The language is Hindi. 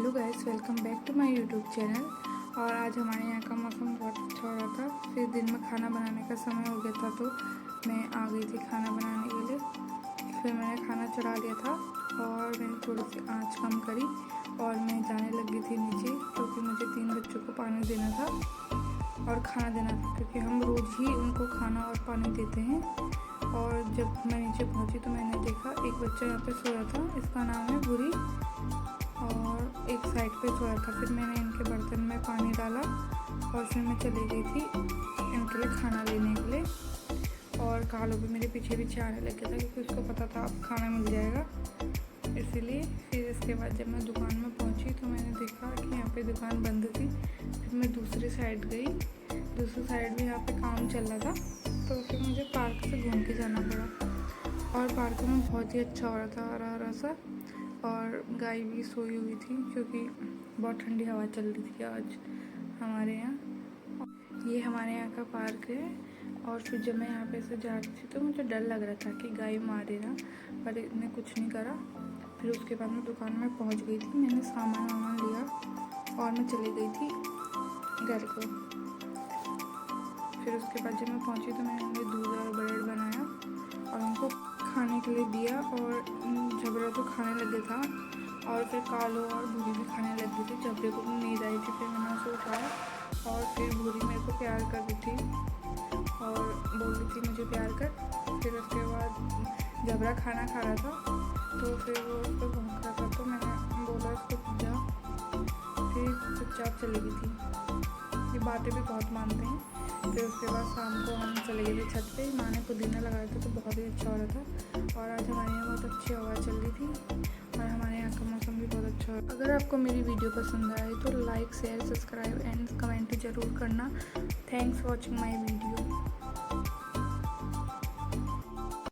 Hello guys, welcome back to my YouTube channel. और आज हमारे यहाँ का मौसम बहुत अच्छा हो रहा था। फिर दिन में खाना बनाने का समय हो गया था तो मैं आ गई थी खाना बनाने के लिए। फिर मैंने खाना चढ़ा लिया था और मैंने थोड़ी सी आंच कम करी और मैं जाने लगी थी नीचे, क्योंकि मुझे 3 बच्चों को पानी देना था और खाना देना था, क्योंकि हम रोज़ ही उनको खाना और पानी देते हैं। और जब मैं नीचे पहुंची तो मैंने देखा एक बच्चा यहाँ पे सोया था, इसका नाम है भूरी, और एक साइड पे सोया था। फिर मैंने इनके बर्तन में पानी डाला और फिर मैं चली गई थी इनके लिए खाना लेने के लिए। और कालो भी मेरे पीछे पीछे आने लग गया था, क्योंकि उसको पता था अब खाना मिल जाएगा, इसीलिए। फिर इसके बाद जब मैं दुकान में पहुंची तो मैंने देखा कि यहाँ पे दुकान बंद थी। फिर मैं दूसरी साइड गई, दूसरी साइड भी यहाँ पे काम चल रहा था, तो फिर मुझे पार्क से घूम के जाना पड़ा। और पार्क में बहुत ही अच्छा हो रहा था, हरा हरा सा, और गाय भी सोई हुई थी, क्योंकि बहुत ठंडी हवा चल रही थी आज हमारे यहाँ। ये हमारे यहाँ का पार्क है। और फिर जब मैं यहाँ पे से जा रही थी तो मुझे डर लग रहा था कि गाय मारे ना, पर इसने कुछ नहीं करा। फिर उसके बाद मैं दुकान में पहुँच गई थी, मैंने सामान वामान लिया और मैं चली गई थी घर को। फिर उसके बाद जब मैं पहुँची तो मैंने दूध और ब्रेड बनाया और उनको खाने के लिए दिया। और झबरा तो खाने लगे था, और फिर कालो और भूरी भी खाने लग गई थी। झबरे को नींद आई थी, फिर मैंने उसे उठाया और फिर भूरी मेरे को प्यार कर रही थी और बोल रही थी मुझे प्यार कर। फिर उसके बाद झबरा खाना खा रहा था, तो फिर वो उस पर भौंक रहा था, तो मैंने बोला उसको जा, फिर चुपचाप चली गई थी। ये बातें भी बहुत मानते हैं। फिर उसके बाद शाम को हम चले गए थे छत पे, माँ ने पुदीना लगाया था तो बहुत ही अच्छा हो रहा था। और आज हमारे यहाँ बहुत अच्छी हवा चल रही थी और हमारे यहाँ का मौसम भी बहुत अच्छा हो। अगर आपको मेरी वीडियो पसंद आए तो like, share, subscribe and comment ज़रूर करना। Thanks for watching my video.